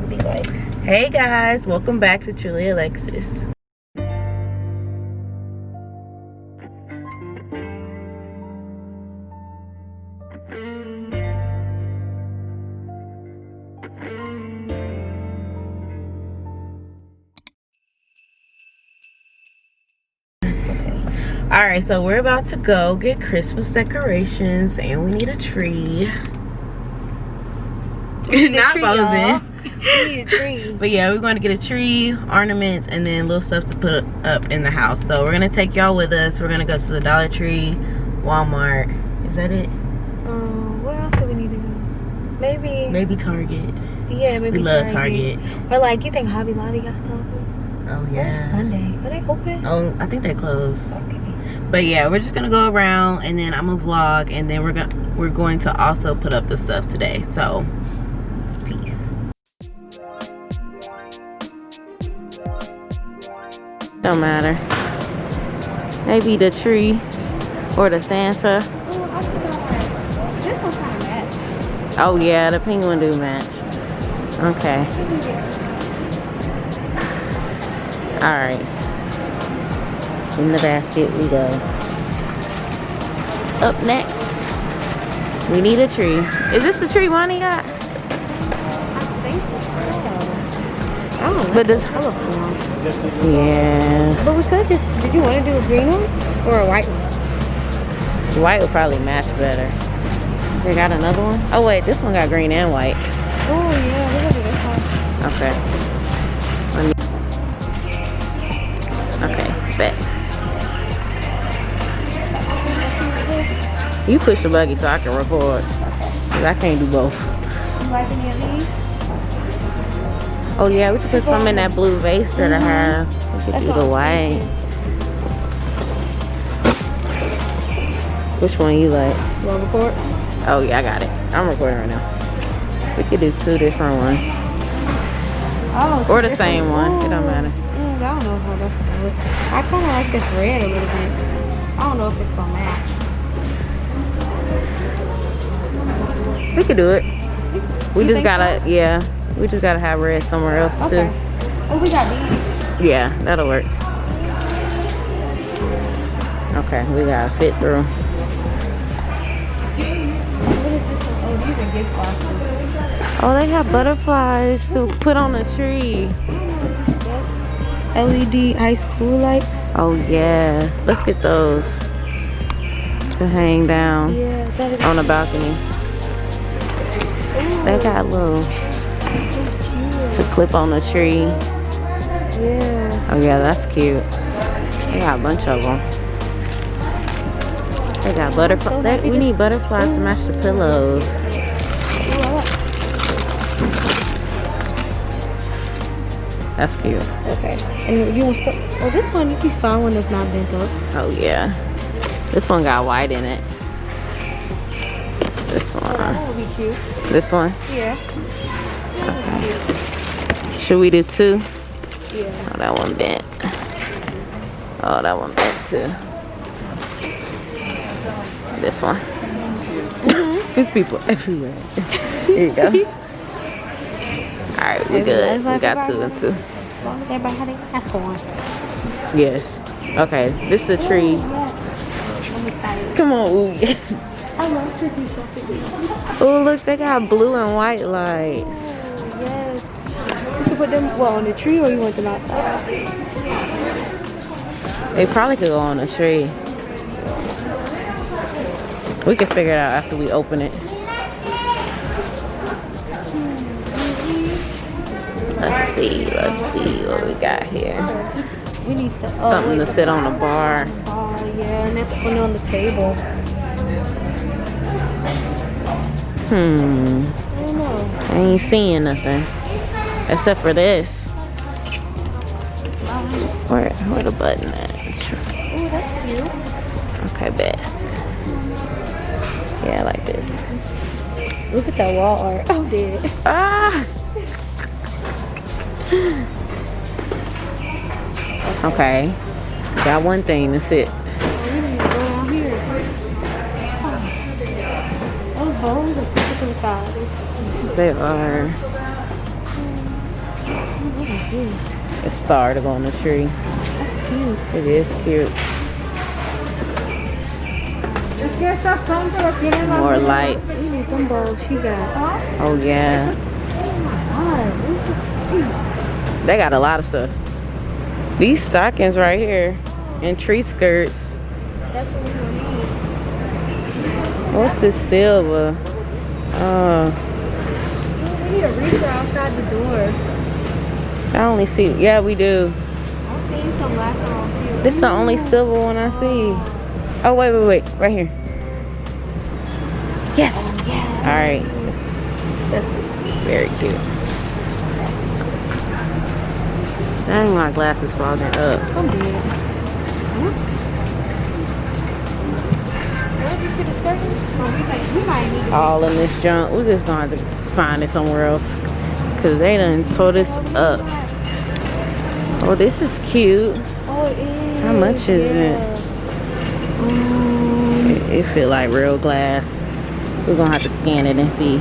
be like. Hey guys, welcome back to Truly Alexus. Alright, so we're about to go get Christmas decorations and we need a tree. Not frozen. We need a tree. But yeah, we're going to get a tree, ornaments, and then little stuff to put up in the house. So we're going to take y'all with us. We're going to go to the Dollar Tree, Walmart. Is that it? Where else do we need to go? Maybe Target. Yeah, maybe We love Target. Or like, you think Hobby Lobby got something? Oh yeah. Where's Sunday? Are they open? Oh, I think they close. Okay. But yeah, we're just gonna go around and then I'm gonna vlog and then we're going to also put up the stuff today. So peace. Don't matter. Maybe the tree or the Santa. Oh, I forgot. This one kind of match. Oh yeah, the pink one do match. Okay. Alright. In the basket we go. Up next, we need a tree. Is this the tree Wani got? I think so. I don't know. But this colorful one. Yeah. But we could just, did you want to do a green one or a white one? White would probably match better. They got another one? Oh wait, this one got green and white. Oh yeah, we're gonna do this one. Okay. Okay, bet. You push the buggy so I can record. Cause I can't do both. You like any of these? Oh yeah, we could put some in that blue vase that I have. We could do the white. Which one you like? You want to record? Oh yeah, I got it. I'm recording right now. We could do two different ones. Oh, or the same one. It don't matter. I don't know how that's gonna look. I kind of like this red a little bit. I don't know if it's gonna match. We could do it. We just gotta, yeah. We just gotta have red somewhere else too. Oh, we got these. Yeah, that'll work. Okay, we gotta fit through. Oh, these are gift boxes. Oh, they have butterflies to put on the tree. LED high school lights. Oh yeah, let's get those to hang down on the balcony. Ooh, They got little to clip on the tree. yeah. Oh yeah, that's cute. They got a bunch of them. They got butterflies. We need butterflies to match the pillows. That's cute. Okay. And you want to? Oh, this one you can find one that's not bent up. Oh yeah. This one got white in it. This one. Oh, that would be cute. This one. Yeah. Okay. Should we do two? Yeah. Oh, that one bent. Oh, that one bent too. This one. There's people everywhere. Here you go. Alright, we good. We got two and two. Everybody had it. That's the one. Yes. Okay, this is a tree. Come on, ooh. I love Christmas shopping. Oh, look, they got blue and white lights. Yes. You can put them, on the tree or you want them outside? They probably could go on a tree. We can figure it out after we open it. Let's see what we got here. We need Something to sit on the bar. Oh, yeah, and that's put it on the table. I I don't know. ain't seeing nothing. Except for this. Where the button at? Oh, that's cute. Okay, bet. Yeah, I like this. Look at that wall art. Oh, dear. Ah! Okay. Got one thing to sit. Oh, we need to go down here. Oh, bones are 55. They are. What is this? A star to go on the tree. That's cute. It is cute. More lights. Ooh, them bowls she got. Oh yeah. They got a lot of stuff. These stockings right here and tree skirts. That's what we're gonna need. What's this silver? We need a reaper outside the door. I only see. Yeah, we do. I seen some last time I was here. This is the only silver one I see. Oh wait, right here. Yes. Yeah. All right. That's very cute. Dang, my glasses fogging up. I'm dead. Where did you see the skirtings? Oh, we might need to All in this junk. We're just gonna have to find it somewhere else. Cause they done tore this up. Oh, this is cute. Oh, it is. How much is it? It feel like real glass. We're gonna have to scan it and see.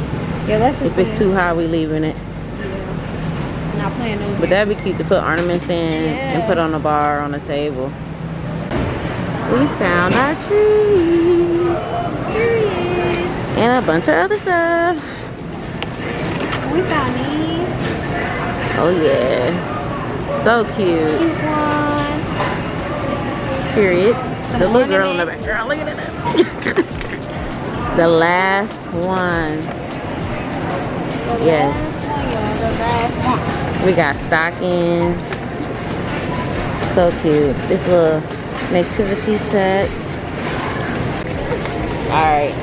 Yeah, let's just If it's too high, we leaving it. Yeah. Not playing those But that'd be cute to put ornaments in and put on the bar on the table. We found our tree. Period. And a bunch of other stuff. We found these. Oh yeah. So cute. These ones. Period. The little girl in the background. Look at it. The last one. Yes. The last one. We got stockings. So cute. This little nativity set. Alright.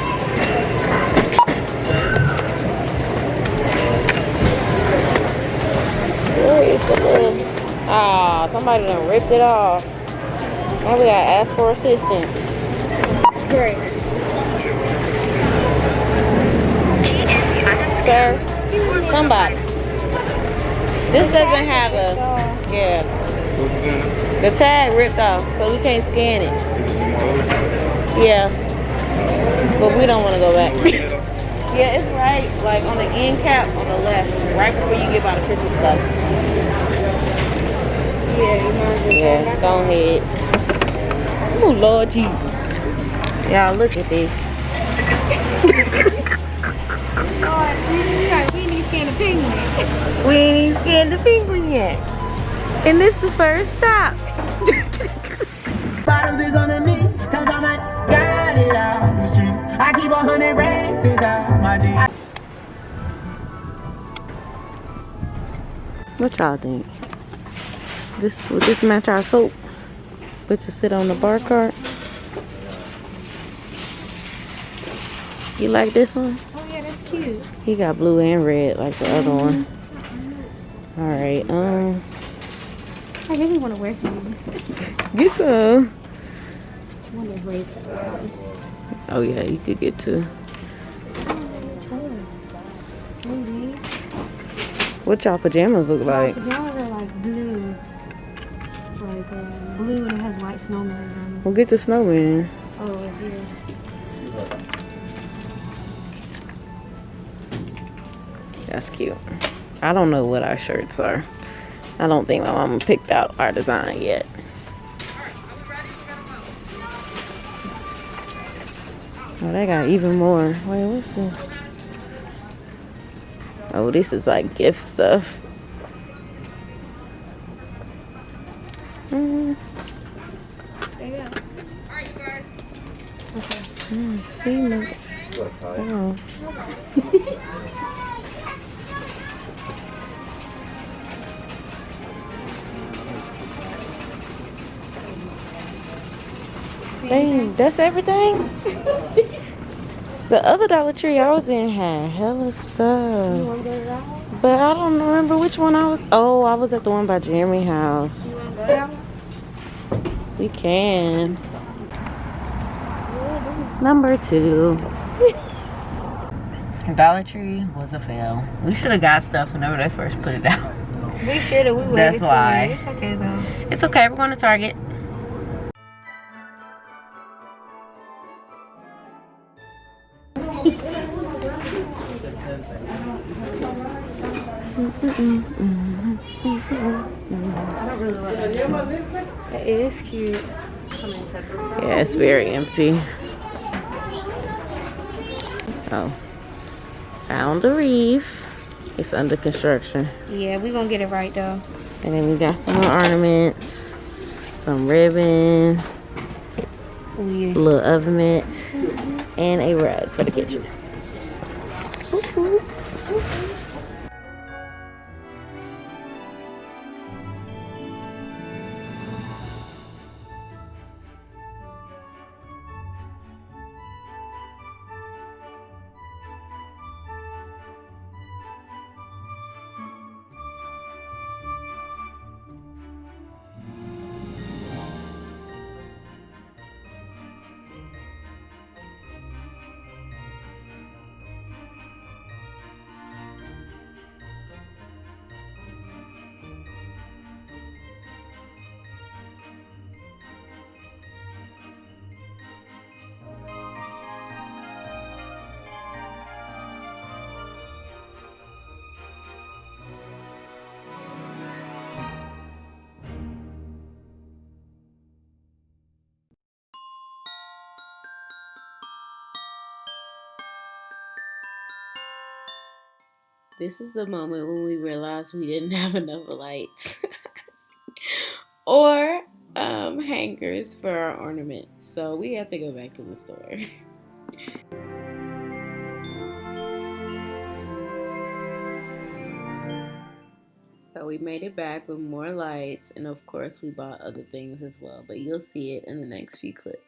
Where is the little... Ah, somebody done ripped it off. Now we gotta ask for assistance. Great. Sir, somebody. This doesn't have a... Yeah. The tag ripped off, so we can't scan it. Yeah. But we don't want to go back. Yeah, it's right, like on the end cap on the left, right before you get by the Christmas stuff. Yeah, you might as well. Yeah, go ahead. Oh, Lord Jesus. Y'all, look at this. Lord, we ain't scared of penguin. We ain't even scared the penguin yet. And this is the first stop. Bottoms is on the knee, cause I'm got it out the streets. I keep 100 racks inside my jeans. What y'all think? Would this match our soap? But to sit on the bar cart? You like this one? Oh yeah, that's cute. He got blue and red like the other one. Alright, I really want to wear some of these. get some. I want to raise that around. Oh yeah, you could get two. What y'all pajamas look like? Pajamas are like blue. Like blue and it has white snowmen on them. Well, get the snowman. Oh, yeah. That's cute. I don't know what our shirts are. I don't think my mama picked out our design yet. Oh, they got even more. Wait, what's this? Oh, this is like gift stuff. There you go. Alright, you guys. Okay. See much else. Dang, that's everything? The other Dollar Tree I was in had hella stuff. You want to go to that one? But I don't remember which one I was. Oh, I was at the one by Jeremy house. You want to go that one? We can. Number 2. Dollar Tree was a fail. We should have got stuff whenever they first put it out. We should have. We waited. That's why. It's okay though. It's okay. We're going to Target. don't really like that. It is cute. Yeah, it's very empty. Oh, found a reef. It's under construction. Yeah, we're gonna get it right though. And then we got some more ornaments, some ribbon, Oh yeah. little oven mitts, and a rug for the kitchen. This is the moment when we realized we didn't have enough lights or hangers for our ornaments. So we had to go back to the store. So we made it back with more lights, and of course we bought other things as well, but you'll see it in the next few clips.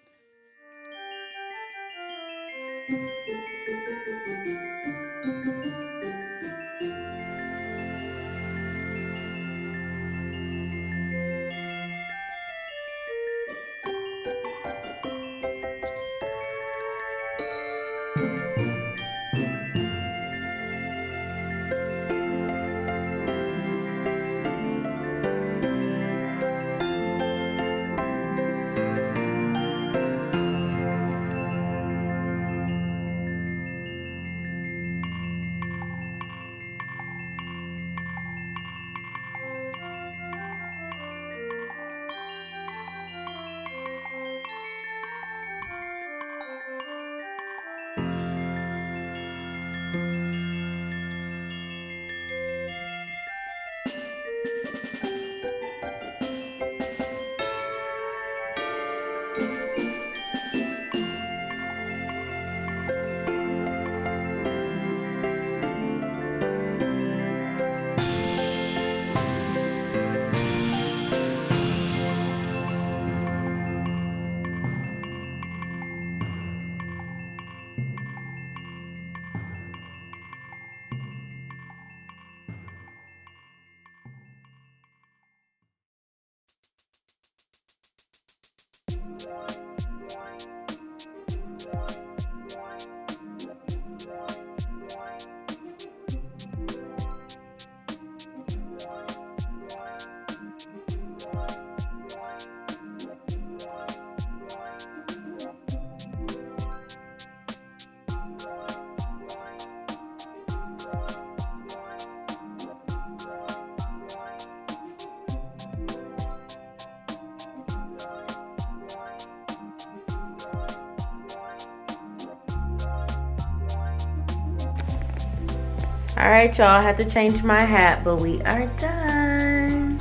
All right, y'all, I had to change my hat, but we are done.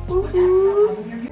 Woo-hoo.